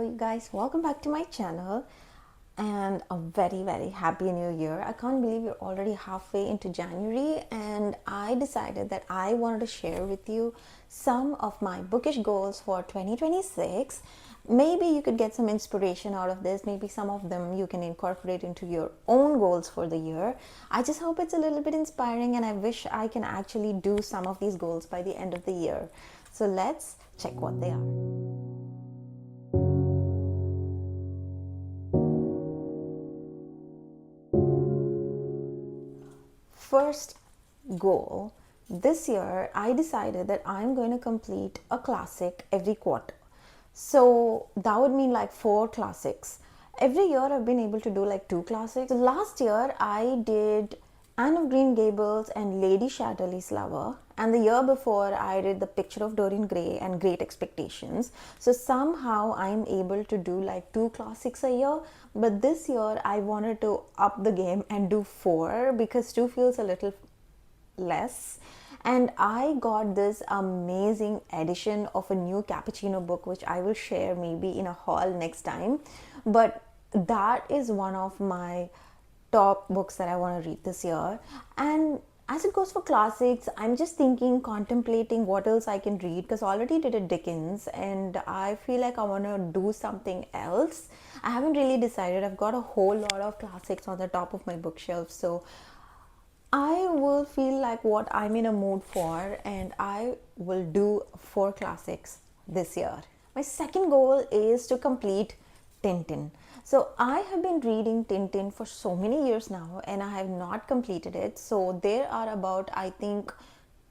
you guys, welcome back to my channel and a very happy new year. I can't believe we're already halfway into January, and I decided that I wanted to share with you some of my bookish goals for 2026. Maybe you could get some inspiration out of this. Maybe some of them you can incorporate into your own goals for the year. I just hope it's a little bit inspiring, and I wish I can actually do some of these goals by the end of the year. So let's check what they are. First goal, this year I decided that I'm going to complete a classic every quarter. So that would mean like 4 classics. Every year I've been able to do like 2 classics. So last year I did Anne of Green Gables and Lady Chatterley's Lover, and the year before I did The Picture of Dorian Gray and Great Expectations. So somehow I'm able to do like 2 classics a year, but this year I wanted to up the game and do 4 because 2 feels a little less. And I got this amazing edition of a new cappuccino book, which I will share maybe in a haul next time. But that is one of my top books that I want to read this year. And as it goes for classics, I'm just thinking, contemplating what else I can read, because I already did a Dickens and I feel like I want to do something else. I haven't really decided. I've got a whole lot of classics on the top of my bookshelf, so I will feel like what I'm in a mood for, and I will do 4 classics this year. My second goal is to complete Tintin. So I have been reading Tintin for so many years now, and I have not completed it. So there are about, I think,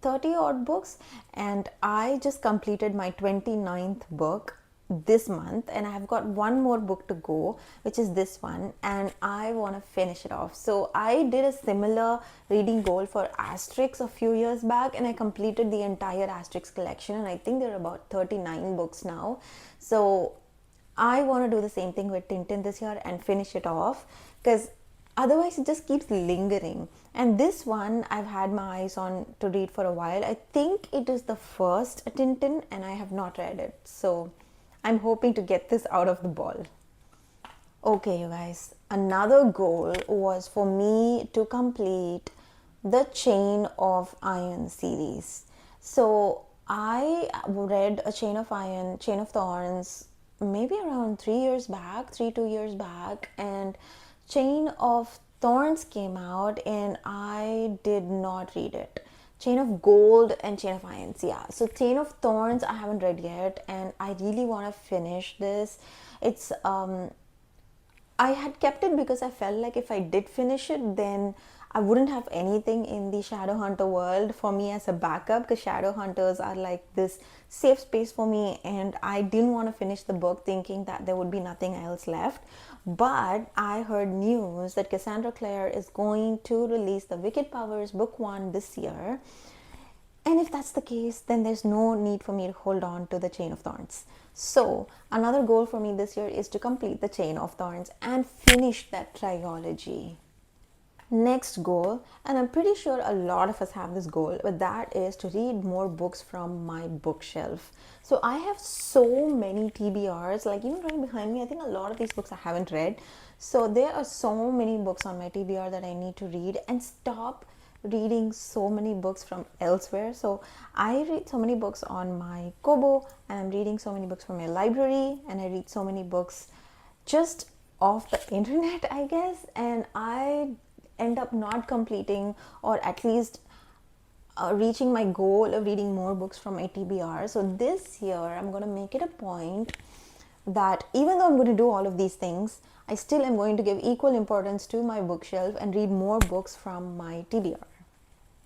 30 odd books, and I just completed my 29th book this month, and I've got one more book to go, which is this one, and I want to finish it off. So I did a similar reading goal for Asterix a few years back, and I completed the entire Asterix collection, and I think there are about 39 books now. So I want to do the same thing with Tintin this year and finish it off, because otherwise it just keeps lingering. And this one I've had my eyes on to read for a while. I think it is the first Tintin and I have not read it, so I'm hoping to get this out of the ball. Okay, you guys, another goal was for me to complete the Chain of Iron series. So I read a Chain of Iron, Chain of Thorns, maybe around 2 years back, and Chain of Thorns came out and I did not read it. Chain of Gold and Chain of Irons, yeah. So Chain of Thorns I haven't read yet, and I really want to finish this. It's I had kept it because I felt like if I did finish it, then I wouldn't have anything in the Shadowhunter world for me as a backup, because Shadowhunters are like this safe space for me, and I didn't want to finish the book thinking that there would be nothing else left. But I heard news that Cassandra Clare is going to release the Wicked Powers Book 1 this year. And if that's the case, then there's no need for me to hold on to the Chain of Thorns. So another goal for me this year is to complete the Chain of Thorns and finish that trilogy. Next goal, and I'm pretty sure a lot of us have this goal, but that is to read more books from my bookshelf. So I have so many TBRs, like even right behind me. I think a lot of these books I haven't read. So there are so many books on my TBR that I need to read and stop reading so many books from elsewhere. So I read so many books on my Kobo, and I'm reading so many books from my library, and I read so many books just off the internet, I guess, and I end up not completing, or at least reaching my goal of reading more books from my TBR. So this year I'm going to make it a point that even though I'm going to do all of these things, I still am going to give equal importance to my bookshelf and read more books from my TBR.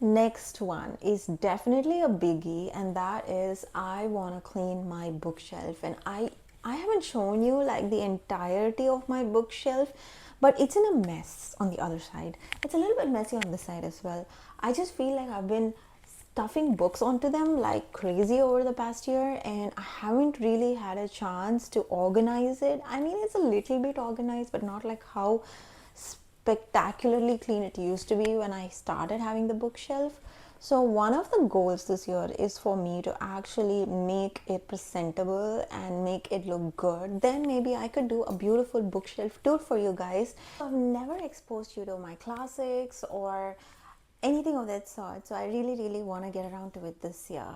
Next one is definitely a biggie, and that is I want to clean my bookshelf. And I haven't shown you like the entirety of my bookshelf, but it's in a mess on the other side. It's a little bit messy on this side as well. I just feel like I've been stuffing books onto them like crazy over the past year, and I haven't really had a chance to organize it. I mean, it's a little bit organized, but not like how spectacularly clean it used to be when I started having the bookshelf. So one of the goals this year is for me to actually make it presentable and make it look good. Then maybe I could do a beautiful bookshelf tour for you guys. I've never exposed you to my classics or anything of that sort, so I really want to get around to it this year.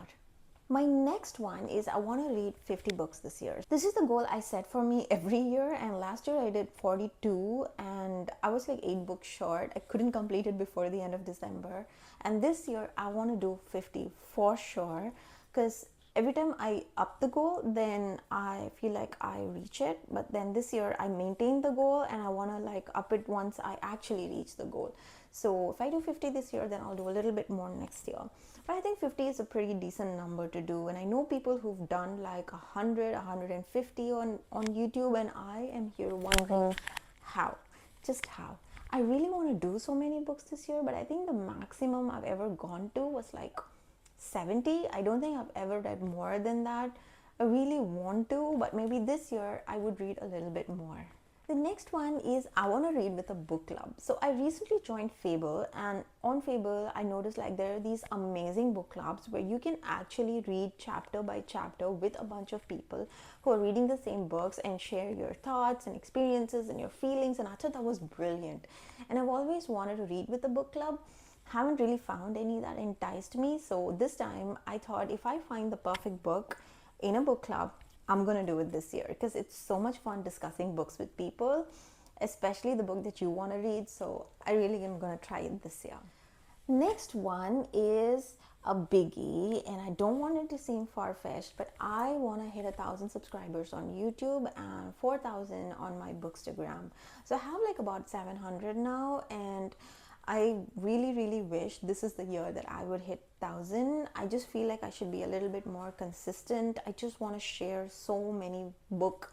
My next one is I want to read 50 books this year. This is the goal I set for me every year, and last year I did 42 and I was like 8 books short. I couldn't complete it before the end of December. And this year I want to do 50 for sure, because every time I up the goal, then I feel like I reach it. But then this year I maintain the goal and I want to like up it once I actually reach the goal. So if I do 50 this year, then I'll do a little bit more next year. But I think 50 is a pretty decent number to do. And I know people who've done like 100, 150 on YouTube, and I am here wondering how. Just how. I really want to do so many books this year, but I think the maximum I've ever gone to was like 70. I don't think I've ever read more than that. I really want to, but maybe this year I would read a little bit more. The next one is I want to read with a book club. So I recently joined Fable, and on Fable I noticed like there are these amazing book clubs where you can actually read chapter by chapter with a bunch of people who are reading the same books and share your thoughts and experiences and your feelings, and I thought that was brilliant. And I've always wanted to read with a book club. Haven't really found any that enticed me, so this time I thought if I find the perfect book in a book club, I'm gonna do it this year, because it's so much fun discussing books with people, especially the book that you want to read. So I really am gonna try it this year. Next one is a biggie, and I don't want it to seem far-fetched, but I want to hit 1,000 subscribers on YouTube and 4,000 on my bookstagram. So I have like about 700 now, and I really wish this is the year that I would hit 1,000. I just feel like I should be a little bit more consistent. I just want to share so many book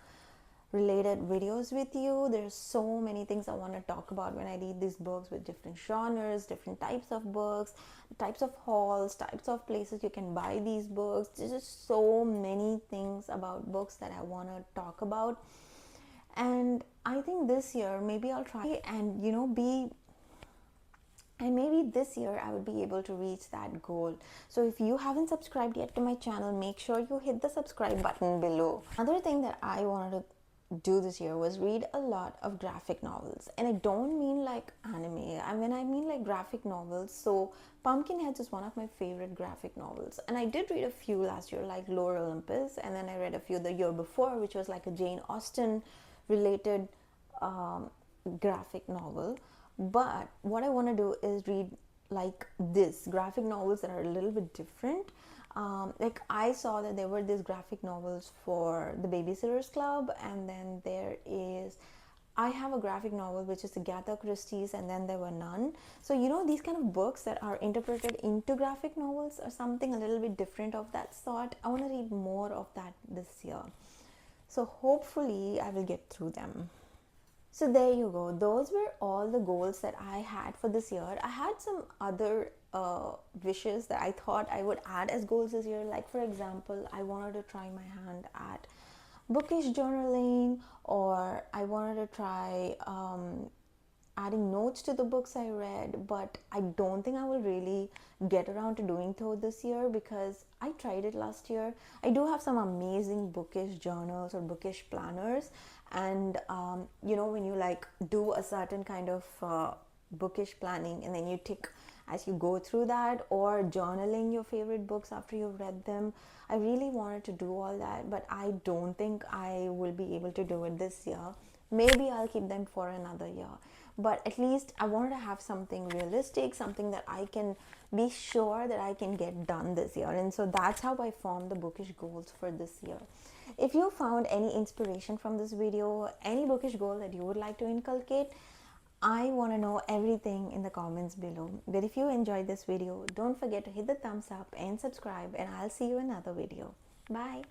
related videos with you. There's so many things I want to talk about when I read these books, with different genres, different types of books, types of hauls, types of places you can buy these books. There's just so many things about books that I want to talk about. And I think this year maybe I'll try and maybe this year I would be able to reach that goal. So if you haven't subscribed yet to my channel, make sure you hit the subscribe button below. Another thing that I wanted to do this year was read a lot of graphic novels, and I don't mean like anime. I mean like graphic novels. So Pumpkinheads is one of my favorite graphic novels, and I did read a few last year, like Lore Olympus, and then I read a few the year before, which was like a Jane Austen related graphic novel. But what I want to do is read like this graphic novels that are a little bit different. Like I saw that there were these graphic novels for the Babysitters Club, and then I have a graphic novel which is Agatha Christie's, and then there were none. So these kind of books that are interpreted into graphic novels or something a little bit different of that sort. I want to read more of that this year. So hopefully I will get through them. So there you go. Those were all the goals that I had for this year. I had some other wishes that I thought I would add as goals this year. Like for example, I wanted to try my hand at bookish journaling, or I wanted to try adding notes to the books I read, but I don't think I will really get around to doing so this year, because I tried it last year. I do have some amazing bookish journals or bookish planners, and when you like do a certain kind of bookish planning, and then you tick as you go through that, or journaling your favorite books after you've read them. I really wanted to do all that, but I don't think I will be able to do it this year. Maybe I'll keep them for another year, but at least I wanted to have something realistic, something that I can be sure that I can get done this year. And so that's how I formed the bookish goals for this year. If you found any inspiration from this video, any bookish goal that you would like to inculcate, I want to know everything in the comments below. But if you enjoyed this video, don't forget to hit the thumbs up and subscribe, and I'll see you in another video. Bye.